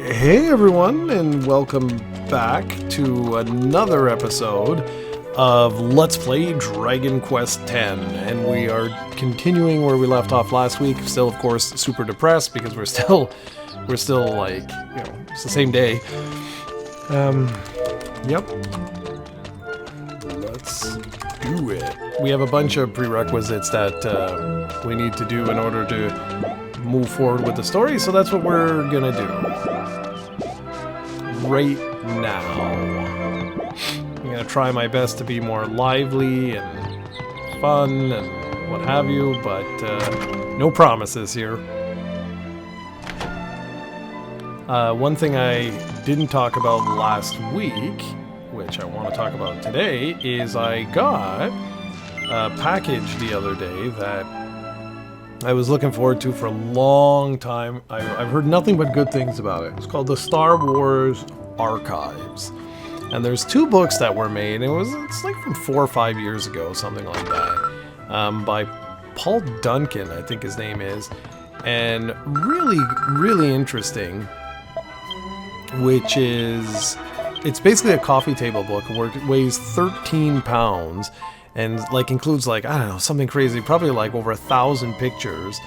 Hey everyone, and welcome back to another episode of Let's Play Dragon Quest X. And we are continuing where we left off last week. Still, of course, super depressed because we're still like, you know, it's the same day. Yep. Let's do it. We have a bunch of prerequisites that we need to do in order to move forward with the story, so that's what we're gonna do right now. I'm gonna try my best to be more lively and fun and what have you, but no promises here. One thing I didn't talk about last week, which I want to talk about today, is I got a package the other day that I was looking forward to for a long time. I've heard nothing but good things about it. It's called the Star Wars Archives. And there's 2 books that were made. It's like from 4 or 5 years ago, something like that, by Paul Duncan, I think his name is. And really, really interesting, which is, it's basically a coffee table book where it weighs 13 pounds. And like includes like, I don't know, something crazy, probably like over 1,000 pictures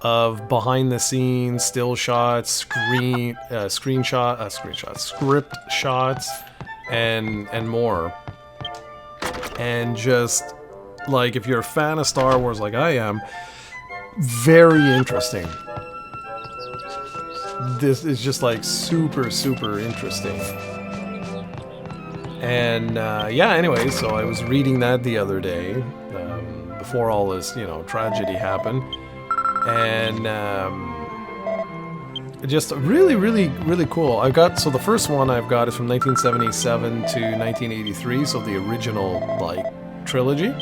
of behind the scenes, still shots, script shots, and more. And just like, if you're a fan of Star Wars like I am, very interesting. This is just like super, super interesting. And yeah, anyway, so I was reading that the other day, before all this, you know, tragedy happened, and just really, really, really cool. So the first one I've got is from 1977 to 1983, so the original, like, trilogy,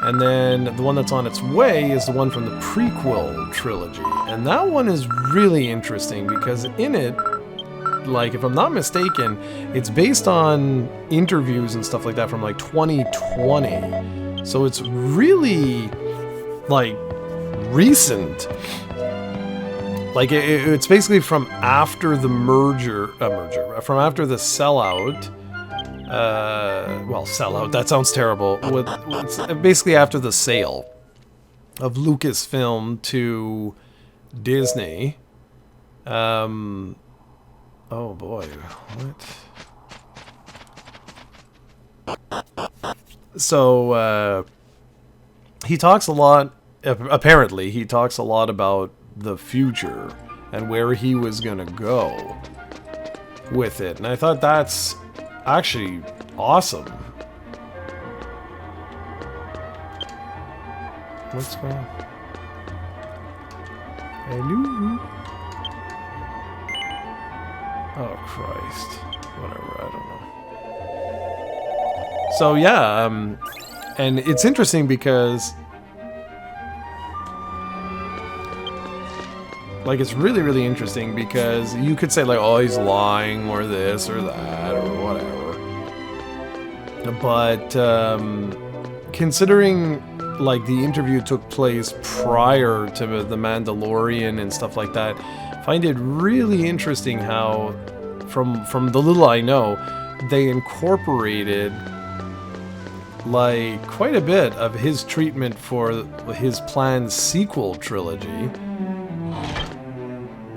and then the one that's on its way is the one from the prequel trilogy, and that one is really interesting because in it, like, if I'm not mistaken, it's based on interviews and stuff like that from like 2020. So it's really like recent. Like it's basically from after the from after the sellout. Well, sellout, that sounds terrible. It's basically after the sale of Lucasfilm to Disney. Oh boy, what? So, he talks a lot, apparently, he talks a lot about the future and where he was gonna go with it. And I thought that's actually awesome. What's going on? Hello? Oh, Christ. Whatever, I don't know. So, yeah, and it's interesting because, like, it's really, really interesting because you could say, like, oh, he's lying, or this, or that, or whatever. But, considering, like, the interview took place prior to The Mandalorian and stuff like that, I find it really interesting how, from the little I know, they incorporated like quite a bit of his treatment for his planned sequel trilogy.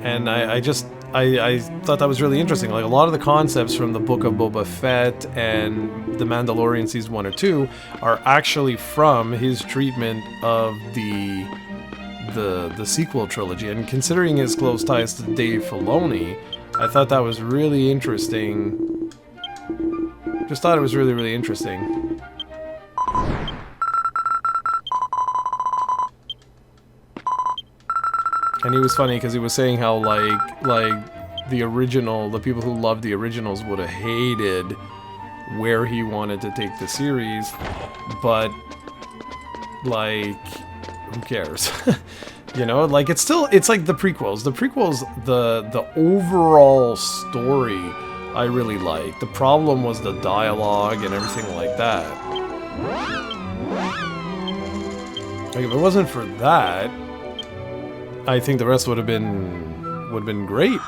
And I thought that was really interesting. Like, a lot of the concepts from the Book of Boba Fett and The Mandalorian Season 1 or 2 are actually from his treatment of the sequel trilogy. And considering his close ties to Dave Filoni, I thought that was really interesting. Just thought it was really, really interesting. And he was funny because he was saying how like the people who loved the originals would have hated where he wanted to take the series, but like, who cares? You know, like, it's like the prequels. The overall story I really liked. The problem was the dialogue and everything like that. Like, if it wasn't for that, I think the rest would have been great.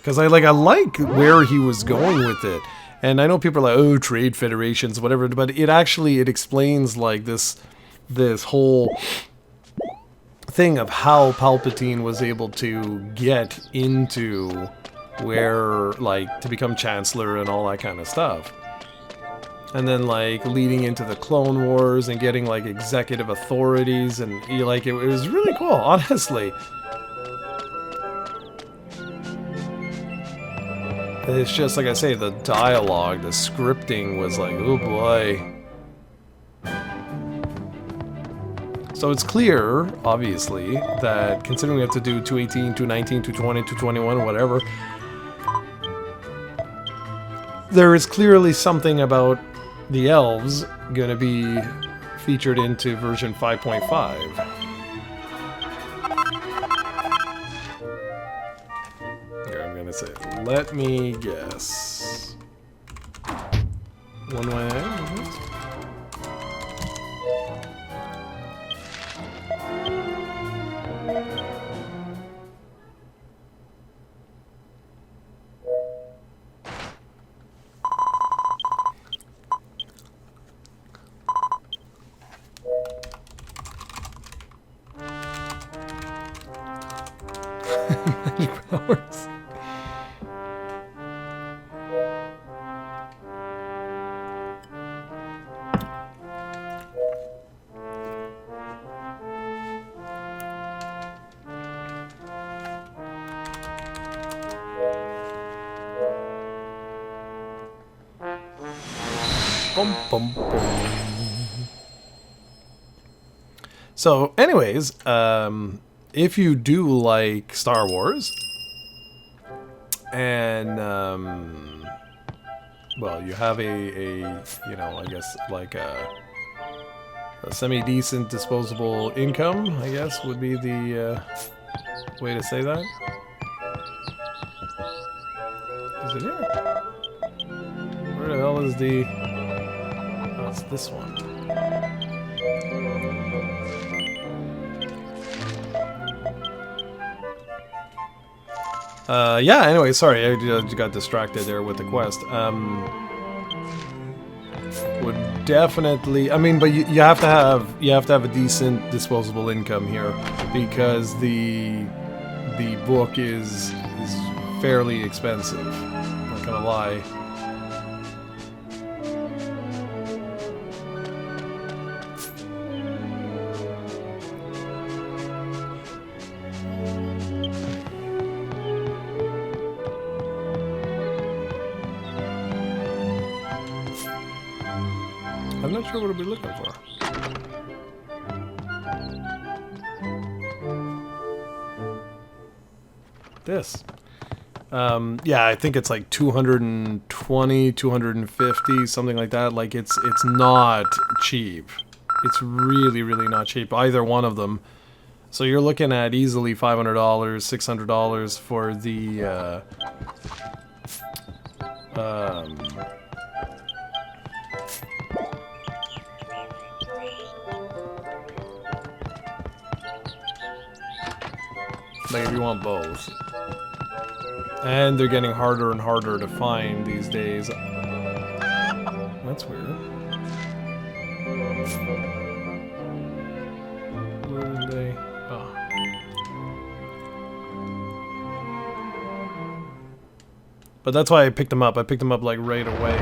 Because I like where he was going with it. And I know people are like, oh, trade federations, whatever, but it actually, it explains like this whole thing of how Palpatine was able to get into where, like, to become Chancellor and all that kind of stuff. And then, like, leading into the Clone Wars and getting, like, executive authorities, and, like, it was really cool, honestly. It's just, like I say, the dialogue, the scripting was like, oh boy. So it's clear, obviously, that considering we have to do 218, 219, 220, 221, whatever, there is clearly something about the elves going to be featured into version 5.5. Here, I'm going to say, let me guess. One way. Magic powers. Bum, bum, bum. So, anyways, if you do like Star Wars, and, well, you have a you know, I guess, like a semi-decent disposable income, I guess, would be the way to say that. Is it here? Where the hell is the... Oh, it's this one. Yeah, anyway, sorry, I just got distracted there with the quest. Would definitely, I mean, but you have to have a decent disposable income here, because the book is fairly expensive. Not gonna lie. I'm not sure what I'll be looking for. This. Yeah, I think it's like 220, 250, something like that. Like, it's not cheap. It's really, really not cheap, either one of them. So you're looking at easily $500, $600 for the, like, if you want both. And they're getting harder and harder to find these days. That's weird. Where did they... Oh. But that's why I picked them up. I picked them up, like, right away.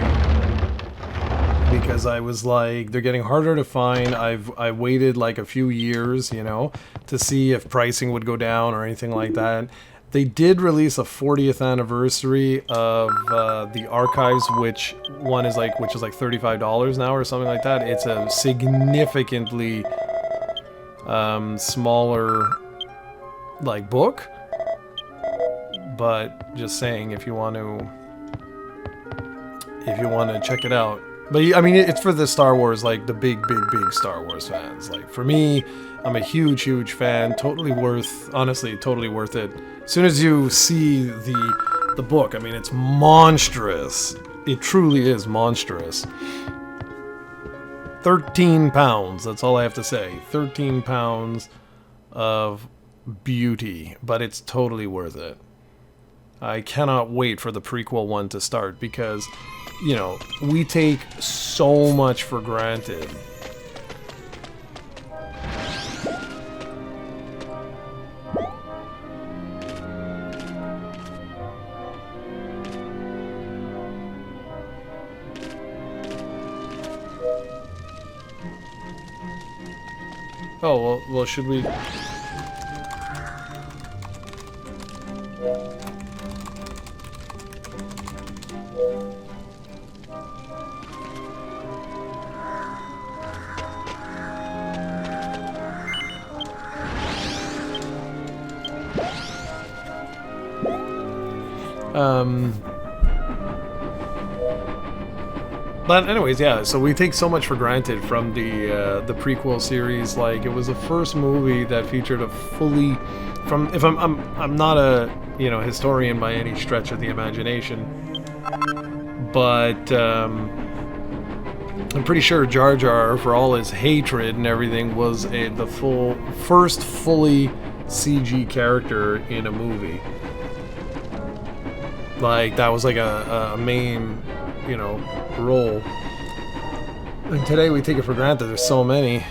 Because I was like, they're getting harder to find. I waited like a few years, you know, to see if pricing would go down or anything like that. They did release a 40th anniversary of the archives, which is like $35 now or something like that. It's a significantly smaller, like, book. But just saying, if you want to check it out. But, I mean, it's for the Star Wars, like, the big Star Wars fans. Like, for me, I'm a huge fan. Totally worth, honestly, totally worth it. As soon as you see the book, I mean, it's monstrous. It truly is monstrous. 13 pounds, that's all I have to say. 13 pounds of beauty, but it's totally worth it. I cannot wait for the prequel one to start because, you know, we take so much for granted. Oh, well, should we... But anyways, yeah, so we take so much for granted from the prequel series. Like, it was the first movie that featured a fully... If I'm not a, you know, historian by any stretch of the imagination, but I'm pretty sure Jar Jar, for all his hatred and everything, was the first fully CG character in a movie. Like, that was like a main, you know, role. And today we take it for granted. There's so many.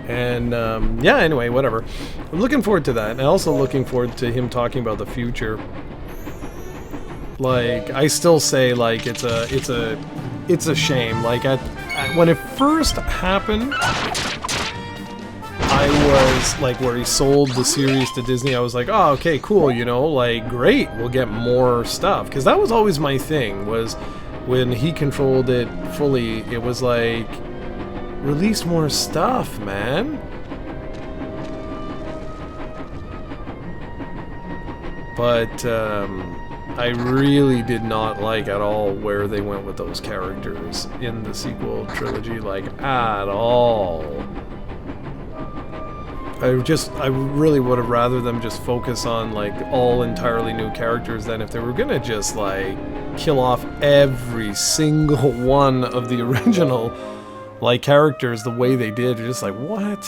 And yeah, anyway, whatever. I'm looking forward to that, and also looking forward to him talking about the future. Like, I still say, like, it's a shame. Like, when it first happened, I was like, where he sold the series to Disney, I was like, oh, okay, cool, you know, like, great, we'll get more stuff. Because that was always my thing, was when he controlled it fully, it was like, release more stuff, man. But I really did not like at all where they went with those characters in the sequel trilogy, like, at all. I really would have rather them just focus on, like, all entirely new characters than if they were gonna just, like, kill off every single one of the original, like, characters the way they did. You're just like, what?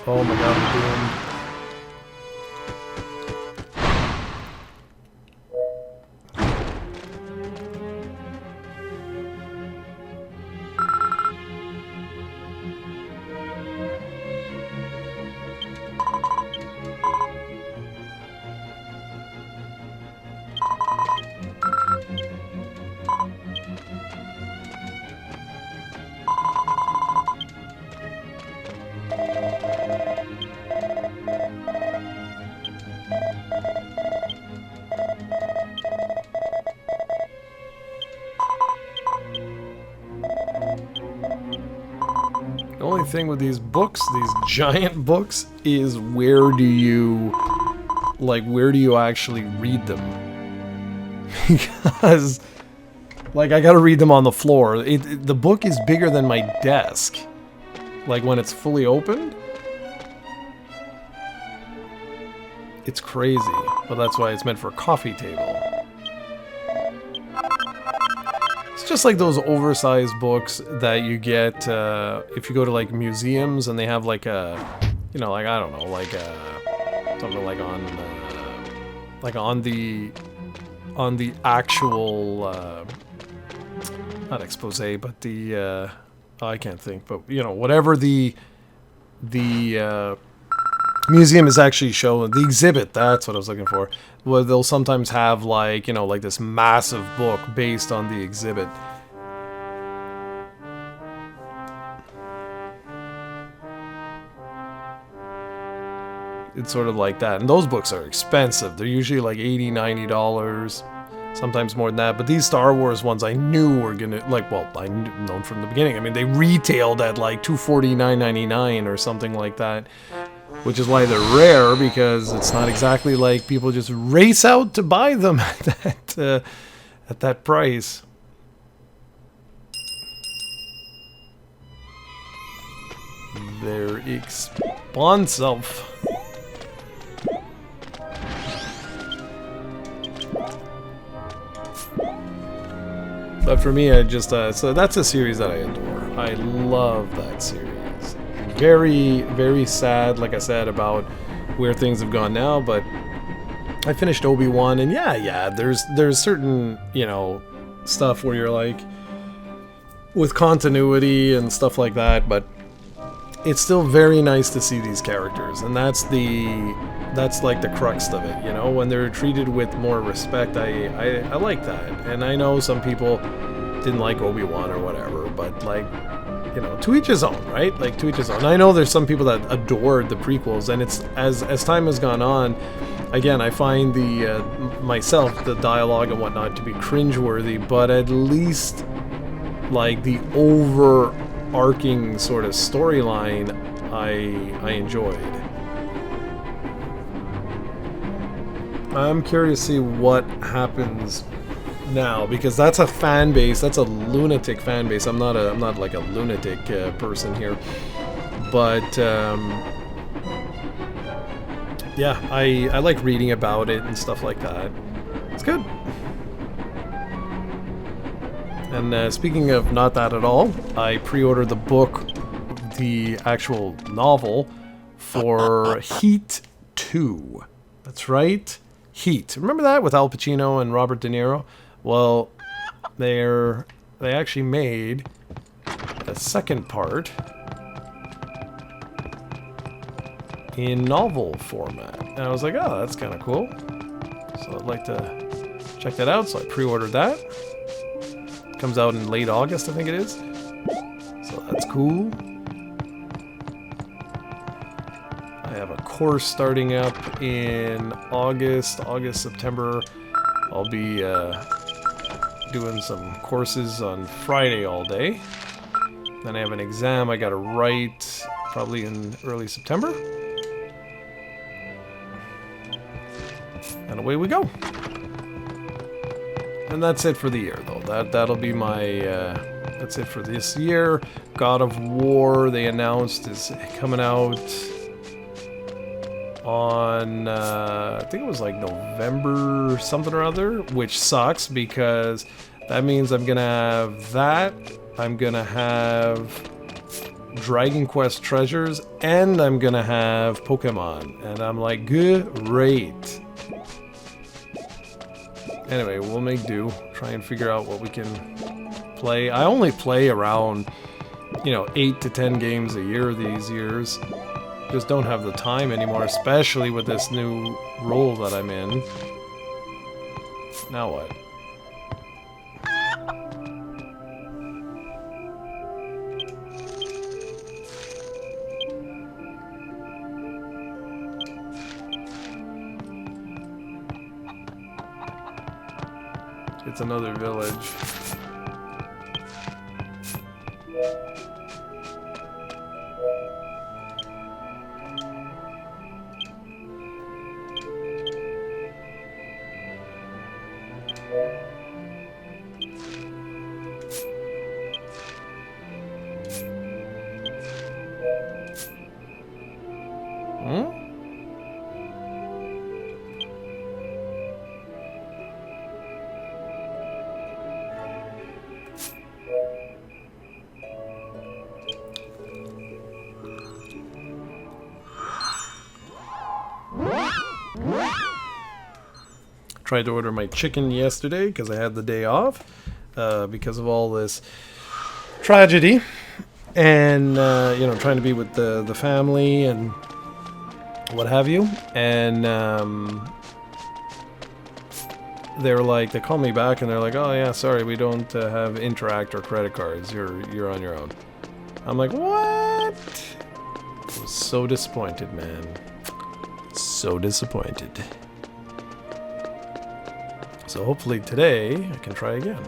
Oh my god, I'm doomed. The only thing with these books, these giant books, is where do you actually read them? Because, like, I gotta read them on the floor. The book is bigger than my desk. Like, when it's fully opened. It's crazy. Well, that's why it's meant for a coffee table. It's just like those oversized books that you get if you go to like museums and they have like a, you know, like I don't know, like something like on the actual not expose, but the I can't think, but you know, whatever the museum is actually showing, the exhibit, that's what I was looking for. Well, they'll sometimes have like, you know, like this massive book based on the exhibit. It's sort of like that. And those books are expensive. They're usually like $80, $90, sometimes more than that. But these Star Wars ones I knew were gonna, like, well, I known from the beginning. I mean, they retailed at like $249.99 or something like that. Which is why they're rare, because it's not exactly like people just race out to buy them at that price. They're expensive. But for me, I just so that's a series that I adore. I love that series. Very, very sad, like I said, about where things have gone now, but I finished Obi-Wan, and yeah, there's certain, you know, stuff where you're like, with continuity and stuff like that, but it's still very nice to see these characters, and that's like the crux of it, you know, when they're treated with more respect. I like that, and I know some people didn't like Obi-Wan or whatever, but like, you know, to each his own, right? Like, to each his own. I know there's some people that adored the prequels, and it's as time has gone on, again, I find the myself, the dialogue and whatnot, to be cringeworthy, but at least like the overarching sort of storyline I enjoyed. I'm curious to see what happens now, because that's a fan base, that's a lunatic fan base. I'm not like a lunatic person here, but yeah, I like reading about it and stuff like that. It's good. And speaking of not that at all, I pre-ordered the book, the actual novel, for Heat 2. That's right, Heat. Remember that, with Al Pacino and Robert De Niro? Well, they actually made a second part in novel format. And I was like, oh, that's kind of cool. So I'd like to check that out. So I pre-ordered that. It comes out in late August, I think it is. So that's cool. I have a course starting up in August, September. I'll be doing some courses on Friday all day. Then I have an exam I gotta write probably in early September. And away we go. And that's it for the year, though. That'll be my that's it for this year. God of War, they announced, is coming out on I think it was like November something or other, which sucks because that means I'm gonna have that, I'm gonna have Dragon Quest Treasures, and I'm gonna have Pokemon, and I'm like, great. Anyway, we'll make do, try and figure out what we can play. I only play around, you know, 8 to 10 games a year these years. Just don't have the time anymore, especially with this new role that I'm in. Now what? It's another village. tried to order my chicken yesterday because I had the day off because of all this tragedy. And, you know, trying to be with the family and what have you. And they're like, they call me back and they're like, oh yeah, sorry, we don't have Interact or credit cards. You're on your own. I'm like, what? I was so disappointed, man. So disappointed. So hopefully today I can try again.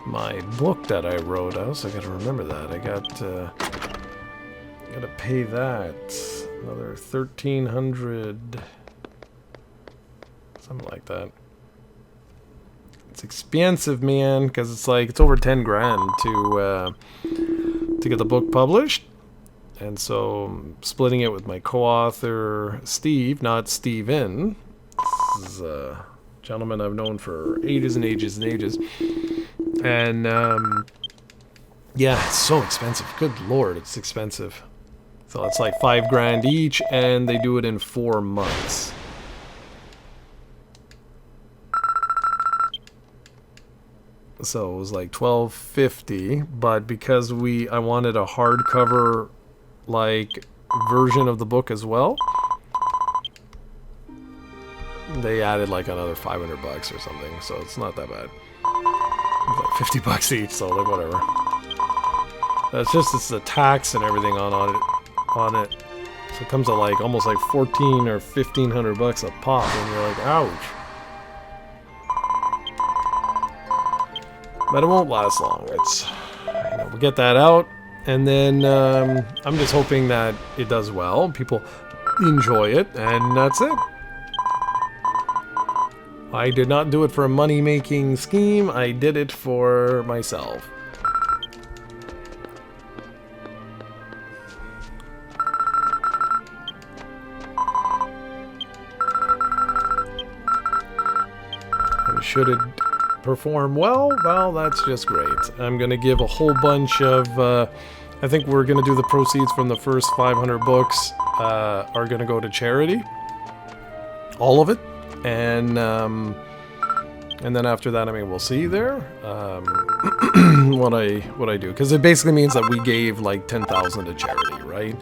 My book that I wrote, I also gotta remember that. I gotta pay that. Another 1,300, something like that. It's expensive, man, because it's like it's over 10 grand to get the book published, and so I'm splitting it with my co-author Steve, not Steven. This is a gentleman I've known for ages and ages and ages. And, yeah, it's so expensive. Good lord, it's expensive. So it's like 5 grand each, and they do it in 4 months. So it was like $1,250, but because I wanted a hardcover, like, version of the book as well, they added like another $500 or something, so it's not that bad. Like $50 each, so like whatever. It's the tax and everything on it. So it comes to like almost like 14 or $1,500 a pop, and you're like, ouch. But it won't last long. It's, you know, we'll get that out, and then I'm just hoping that it does well, people enjoy it, and that's it. I did not do it for a money-making scheme. I did it for myself. And should it perform well? Well, that's just great. I'm going to give a whole bunch of... I think we're going to do the proceeds from the first 500 books are going to go to charity. All of it. And then after that, I mean, we'll see there what I do, because it basically means that we gave like 10,000 to charity, right?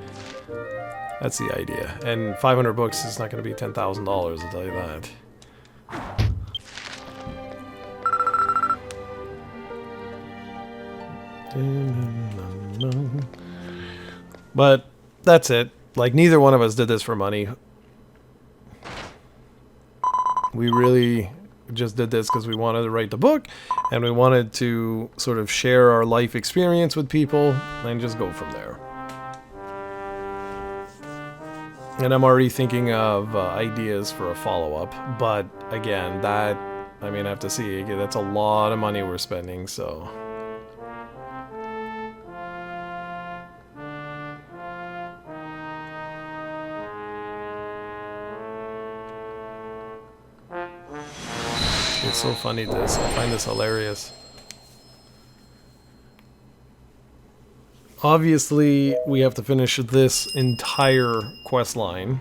That's the idea. And 500 books is not going to be $10,000. I'll tell you that. But that's it. Like, neither one of us did this for money. We really just did this because we wanted to write the book, and we wanted to sort of share our life experience with people and just go from there. And I'm already thinking of ideas for a follow-up, but again, that, I mean, I have to see. Again, that's a lot of money we're spending, so... It's so funny, this. I find this hilarious. Obviously, we have to finish this entire quest line.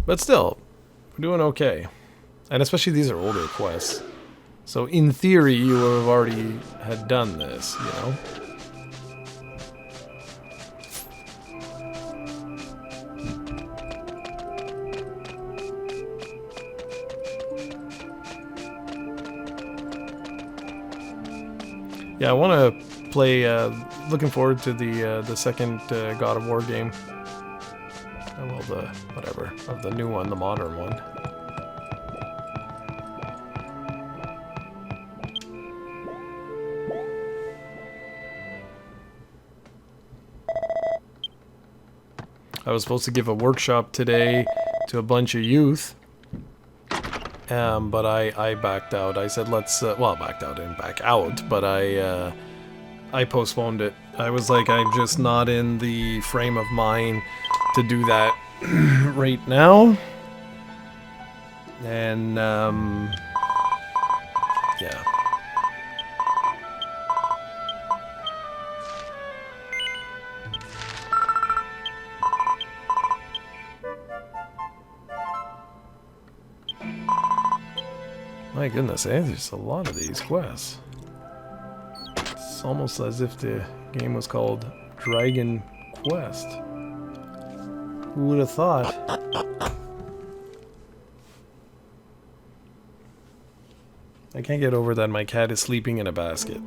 But still, we're doing okay. And especially these are older quests. So in theory, you would have already had done this, you know? Yeah, I want to play, looking forward to the second God of War game. Well, whatever, of the new one, the modern one. I was supposed to give a workshop today to a bunch of youth but I backed out. I said, let's, well, backed out and back out, but I postponed it. I was like, I'm just not in the frame of mind to do that right now. And, yeah. My goodness, there's a lot of these quests. It's almost as if the game was called Dragon Quest. Who would have thought? I can't get over that my cat is sleeping in a basket.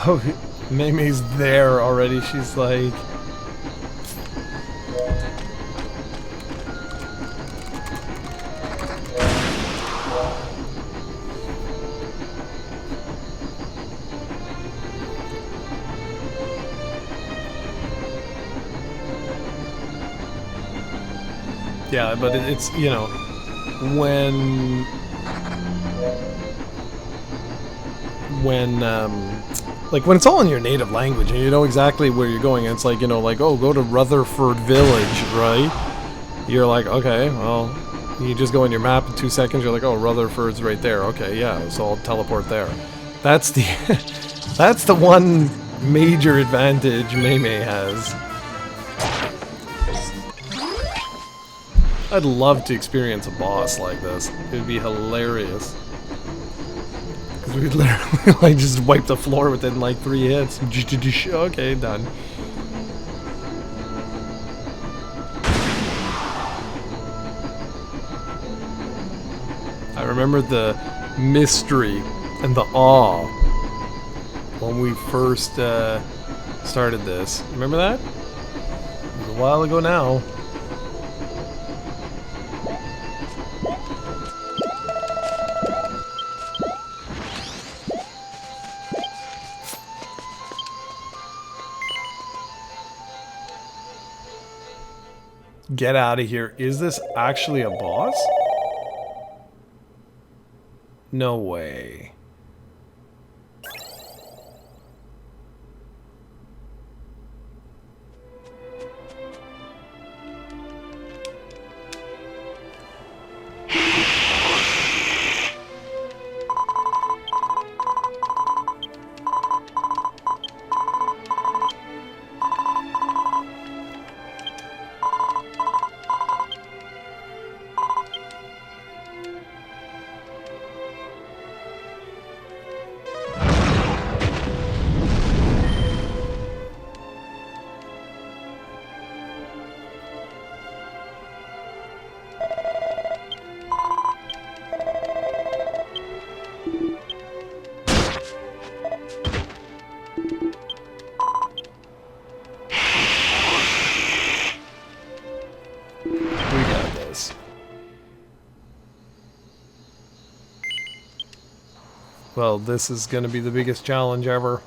Oh, Maymay's there already. She's like... Yeah, but it's, you know, like when it's all in your native language and you know exactly where you're going, and it's like, you know, like, oh, go to Rutherford Village, right? You're like, okay, well, you just go in your map in 2 seconds, you're like, oh, Rutherford's right there. Okay, yeah, so I'll teleport there. That's the that's the one major advantage Maymay has. I'd love to experience a boss like this. It would be hilarious. Because we'd literally like just wipe the floor within like 3 hits. Okay, done. I remember the mystery and the awe when we first started this. Remember that? It was a while ago now. Get out of here. Is this actually a boss? No way. Well, this is going to be the biggest challenge ever.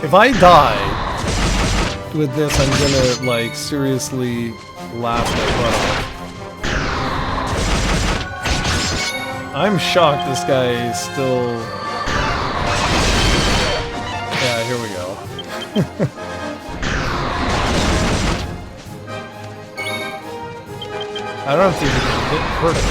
If I die with this, I'm gonna, like, seriously laugh my butt off. I'm shocked this guy is still... Yeah, here we go. I don't think he can hurt it.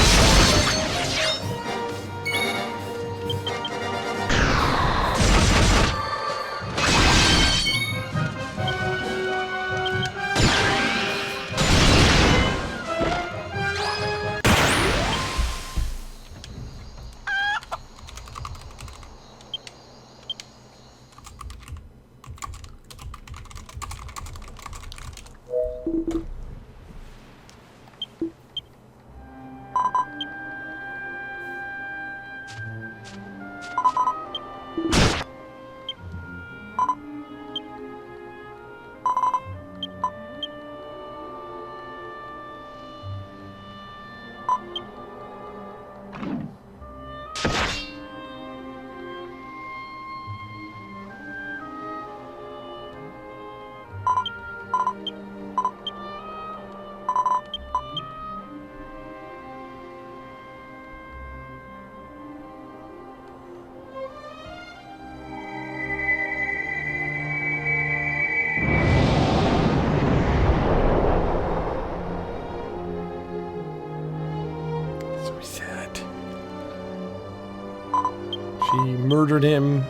She murdered him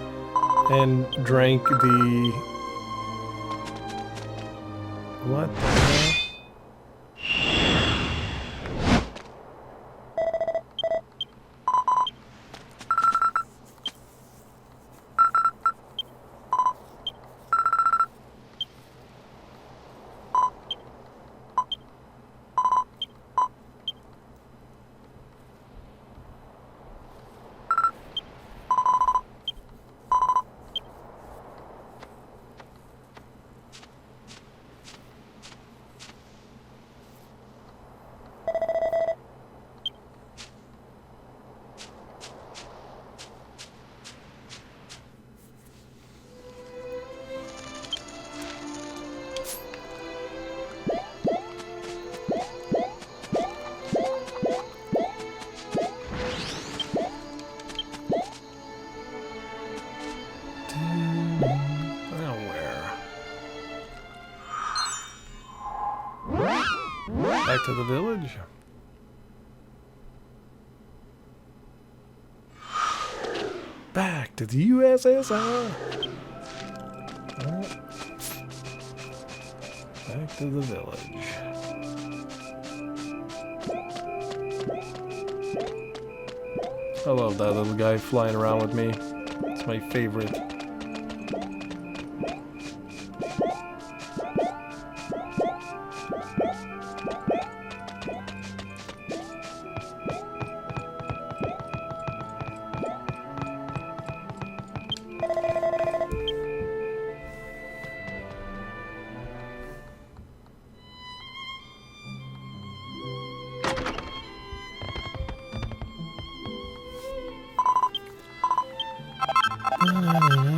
and drank the... What the hell? Back to the village. Back to the USSR. Back to the village. I love that little guy flying around with me. It's my favorite.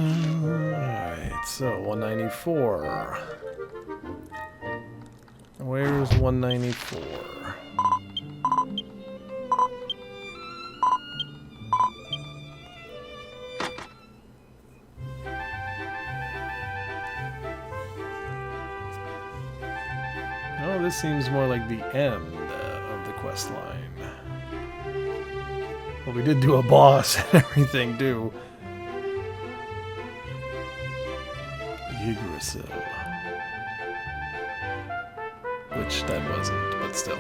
Alright, so 194. Where's 194? Oh, this seems more like the end of the quest line. Well, we did do a boss and everything, too. Yggdrasil. Which that wasn't, but still.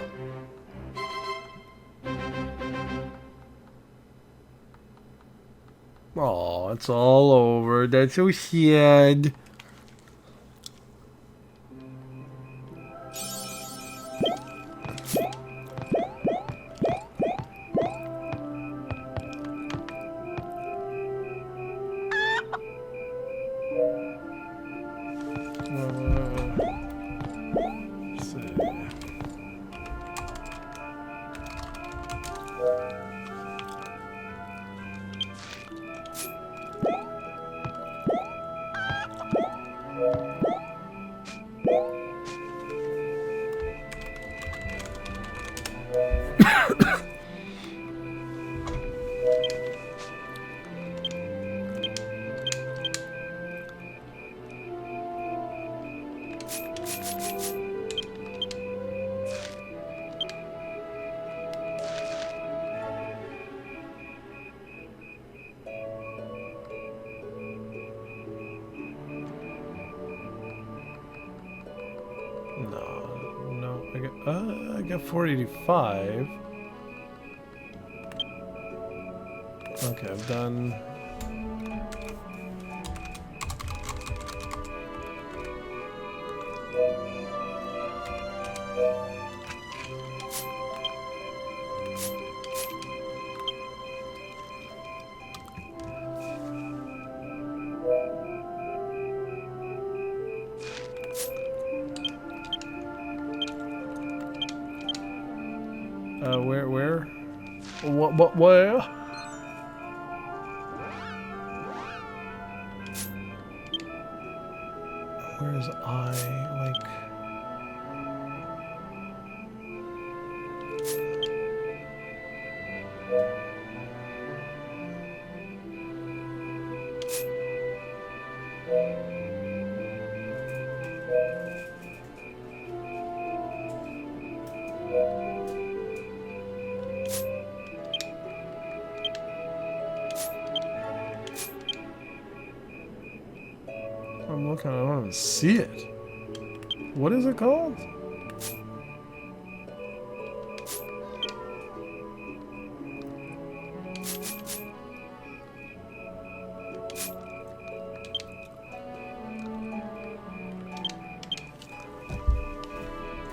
Aw, it's all over. That's so sad. I got 485. Okay, I've done. Where? What, where? Where's I, like... I'm looking, I don't even see it. What is it called?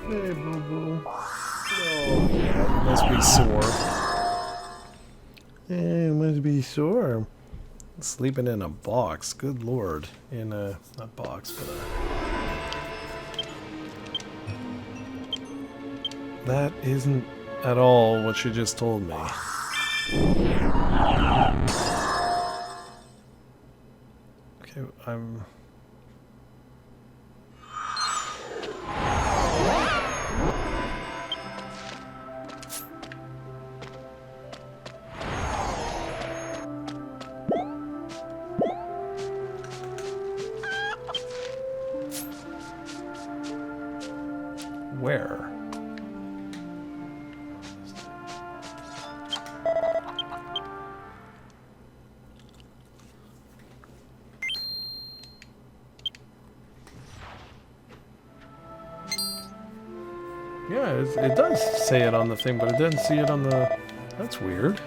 Hey, boo boo. Oh, yeah, you must be sore. Yeah, you must be sore. Sleeping in a box, good lord. In a, not box, but that isn't at all what she just told me. Okay, I'm... Where? Yeah, it does say it on the thing, but it doesn't see it on the... That's weird.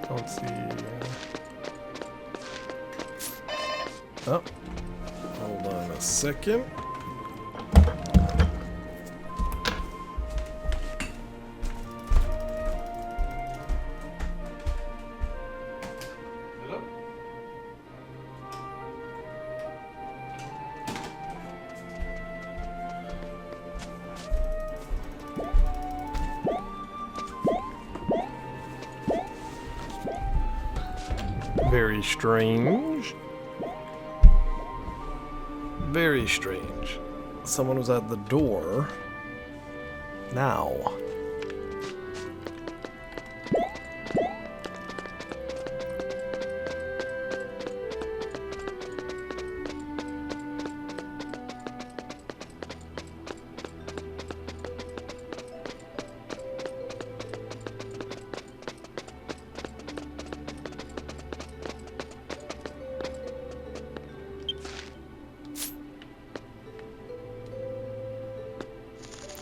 Don't see... Oh. Hold on a second. Hello? Very strange. Very strange. Someone was at the door. Now.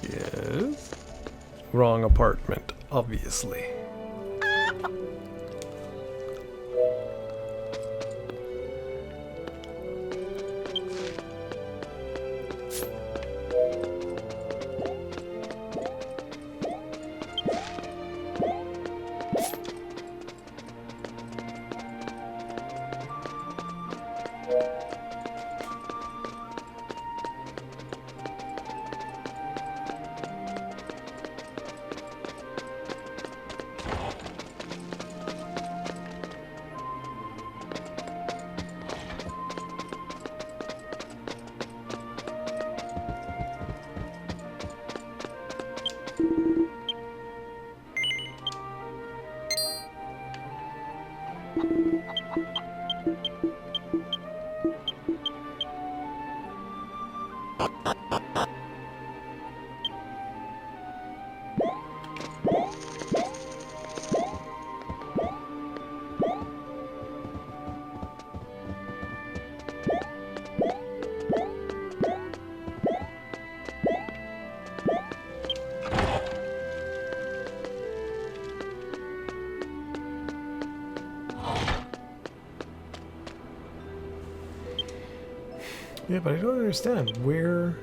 Yes. Wrong apartment, obviously. Yeah, but I don't understand where.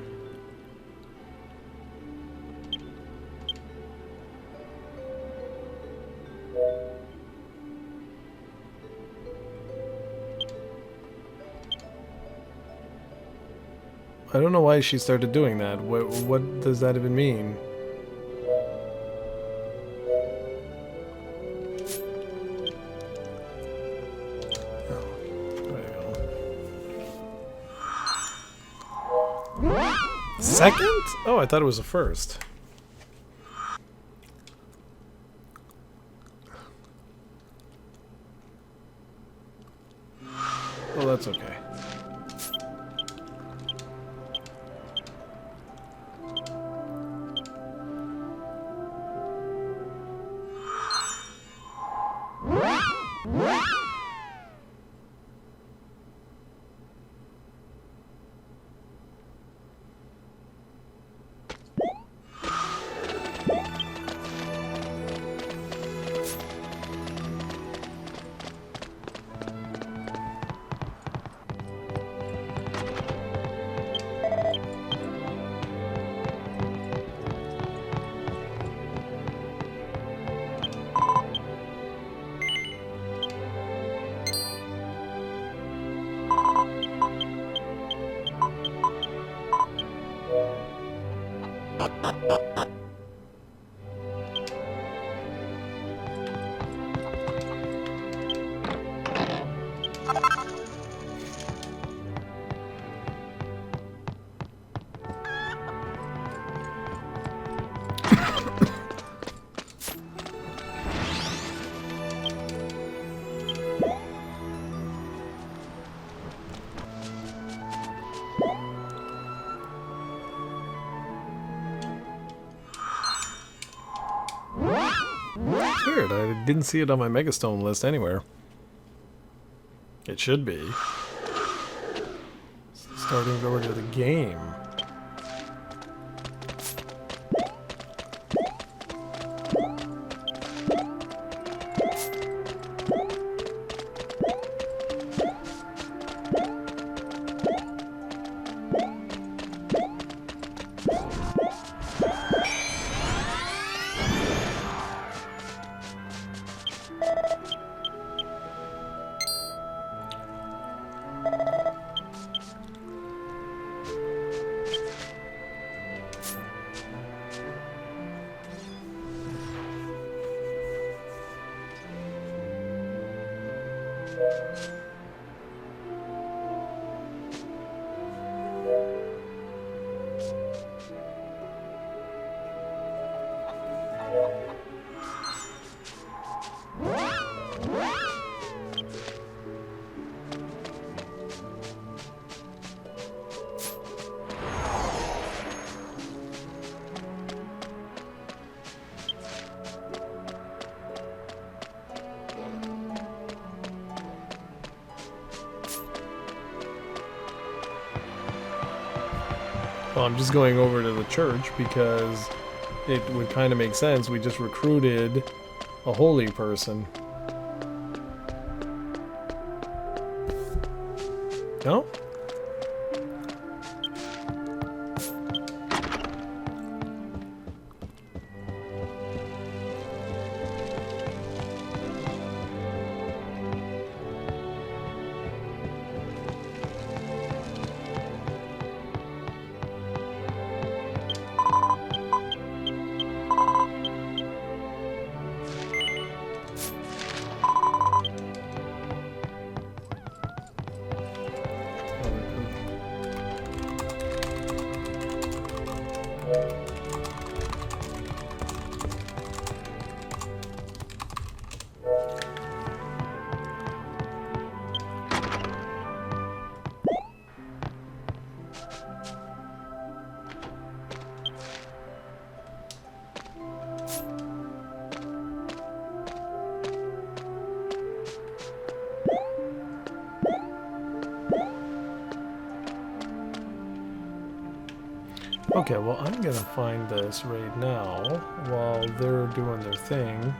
I don't know why she started doing that. What does that even mean? Oh, there you go. Second? Oh, I thought it was a first. Well, that's okay. Weird, I didn't see it on my Megastone list anywhere. It should be. Starting over to the game. Well, I'm just going over to the church because it would kind of make sense. We just recruited a holy person. No? Okay, well, I'm gonna find this right now while they're doing their thing.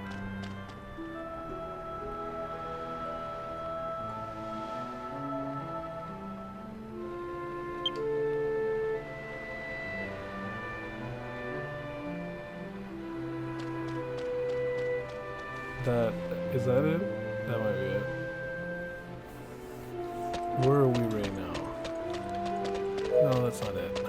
Is that it? That might be it. Where are we right now? No, that's not it.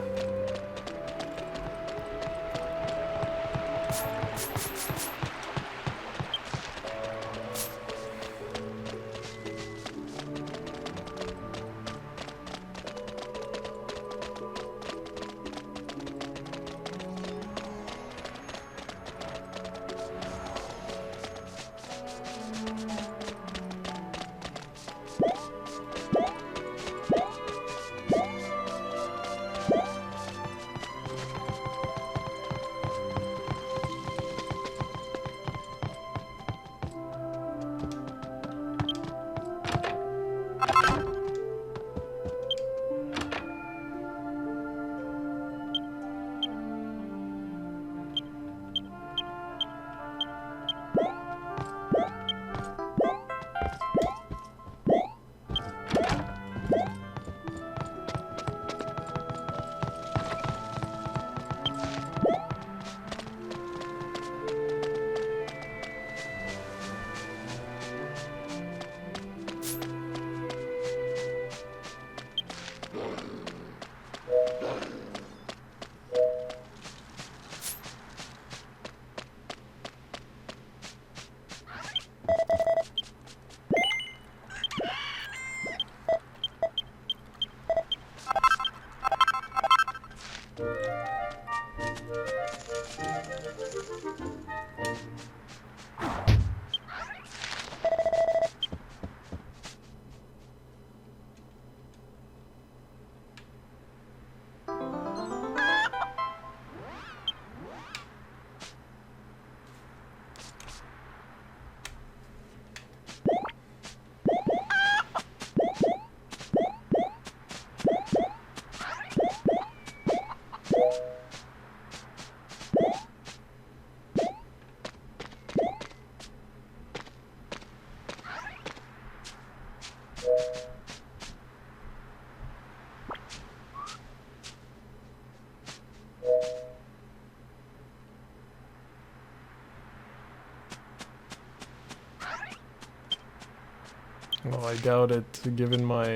Well, I doubt it, given my,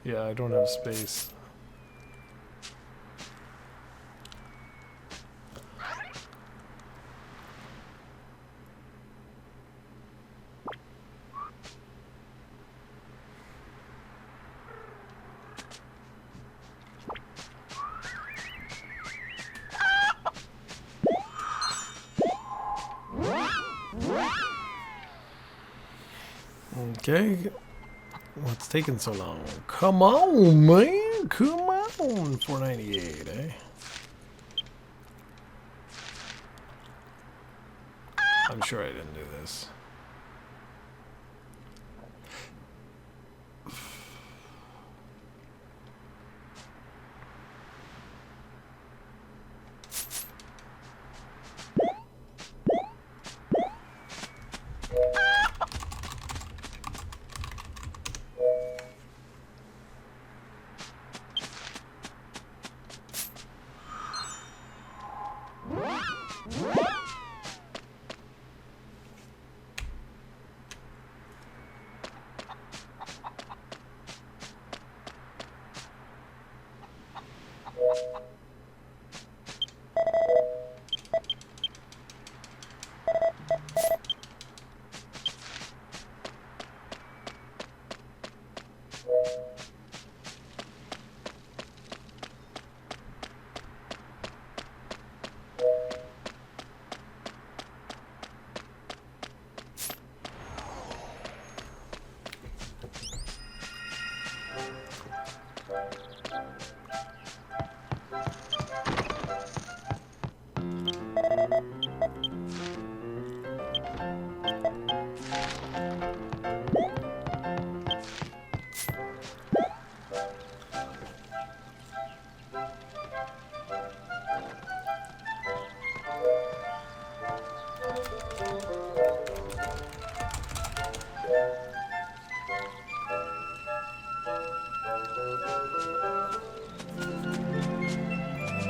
yeah, I don't have space. Okay, what's taking so long? Come on, man! Come on! 498, eh? I'm sure I didn't do this.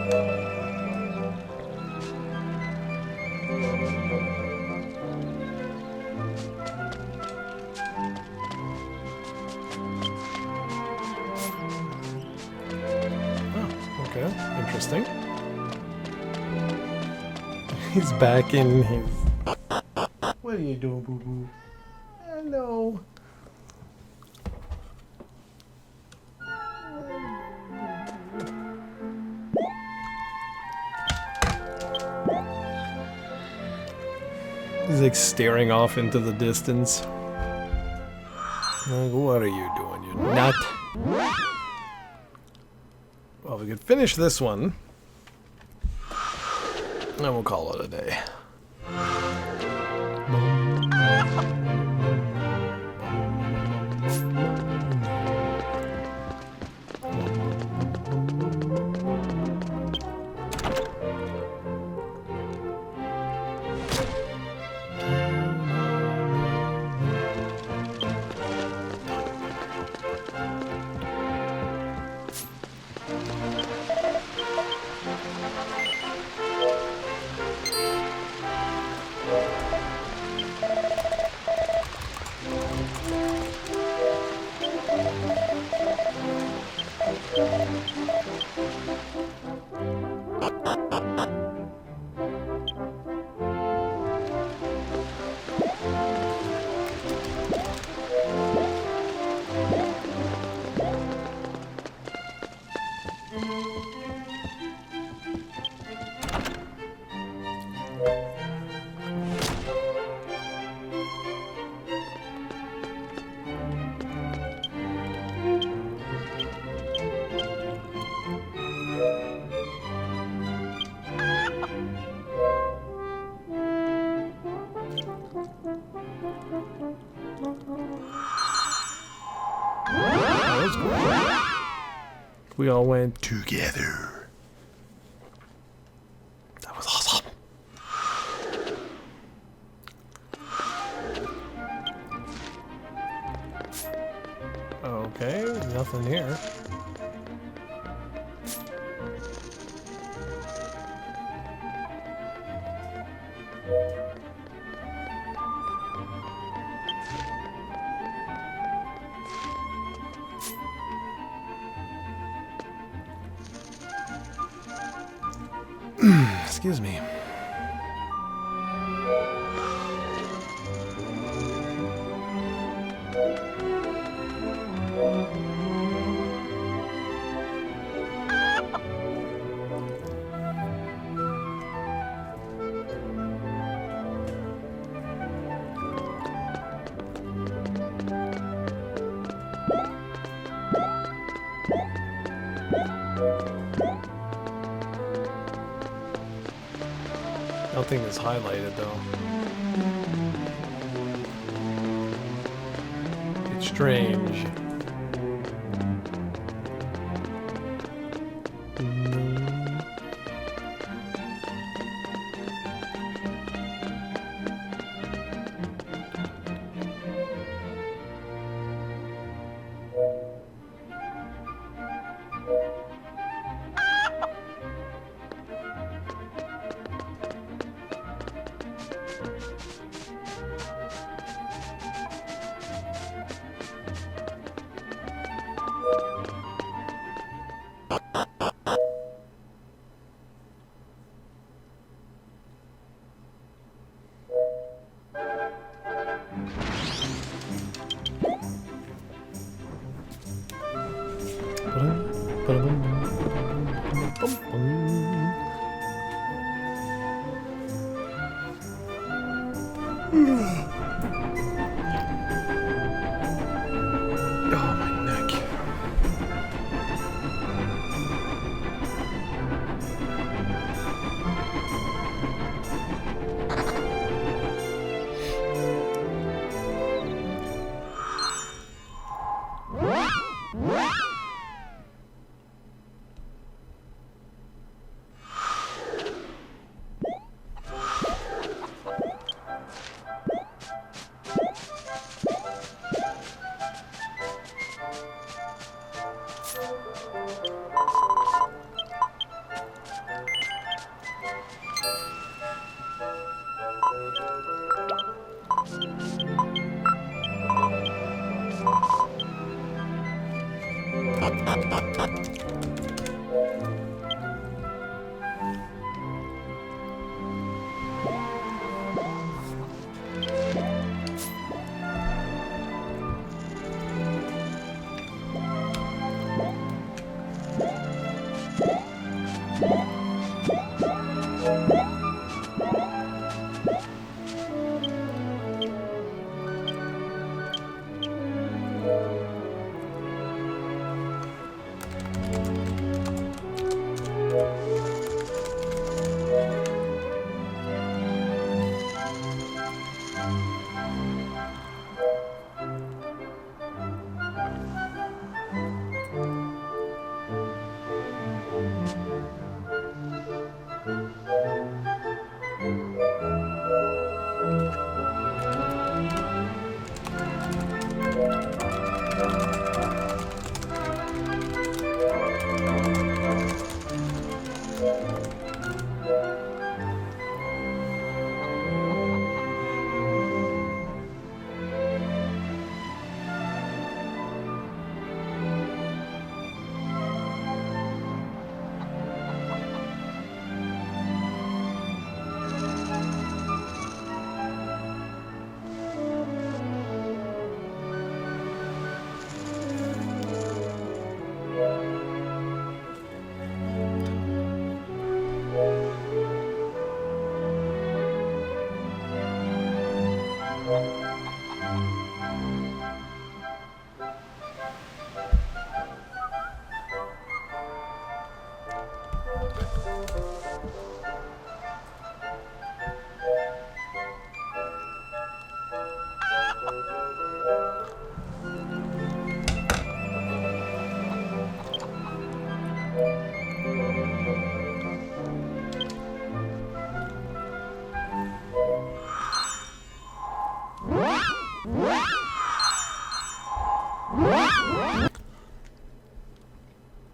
Oh, okay. Interesting. He's back in his... What are you doing, boo-boo? Hello. He's like staring off into the distance. Like, what are you doing, you nut? Well, we could finish this one. And we'll call it a day. We all went together. That was awesome. Okay, nothing here. Excuse me. Nothing is highlighted though. It's strange. Oh, my neck.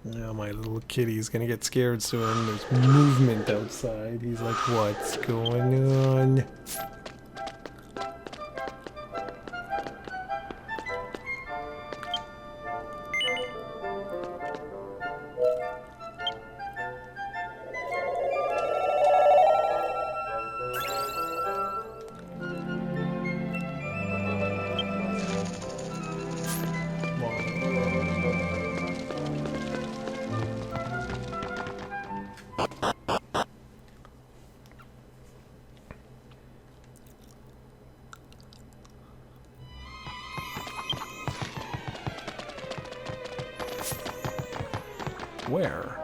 Now my little kitty's gonna get scared soon. There's movement outside. He's like, what's going on? Where?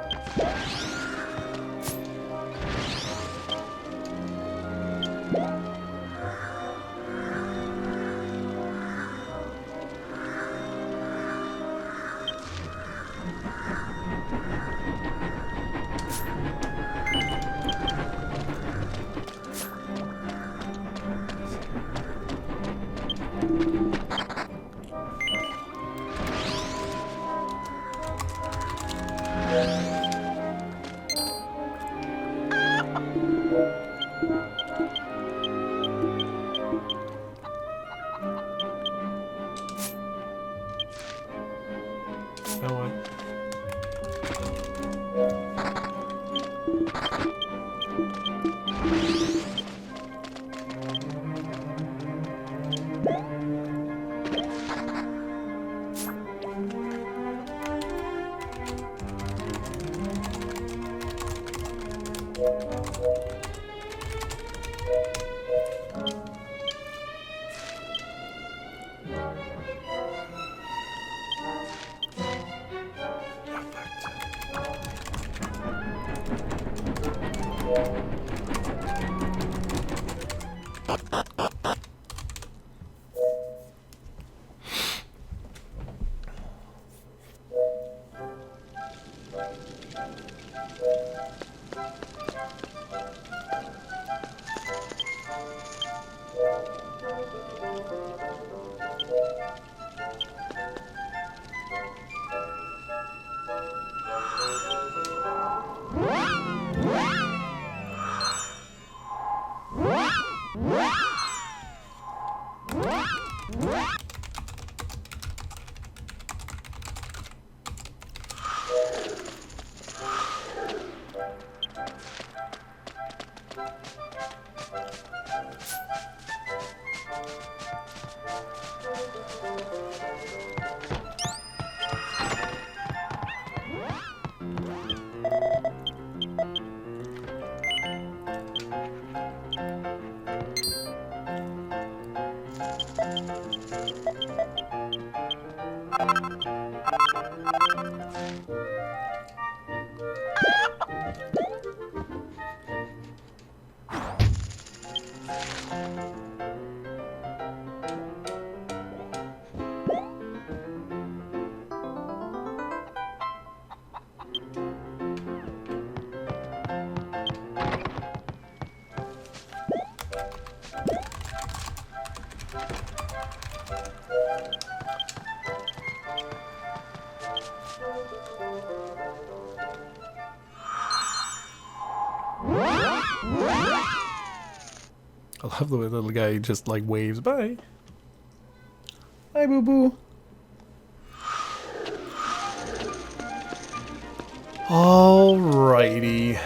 I love the way the little guy just like waves bye. Bye, boo boo. Alrighty.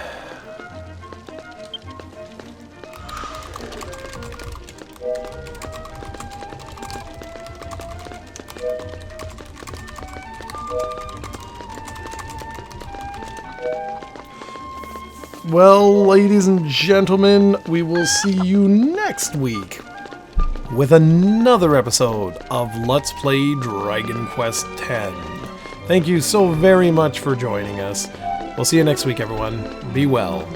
Well, ladies and gentlemen, we will see you next week with another episode of Let's Play Dragon Quest X. Thank you so very much for joining us. We'll see you next week, everyone. Be well.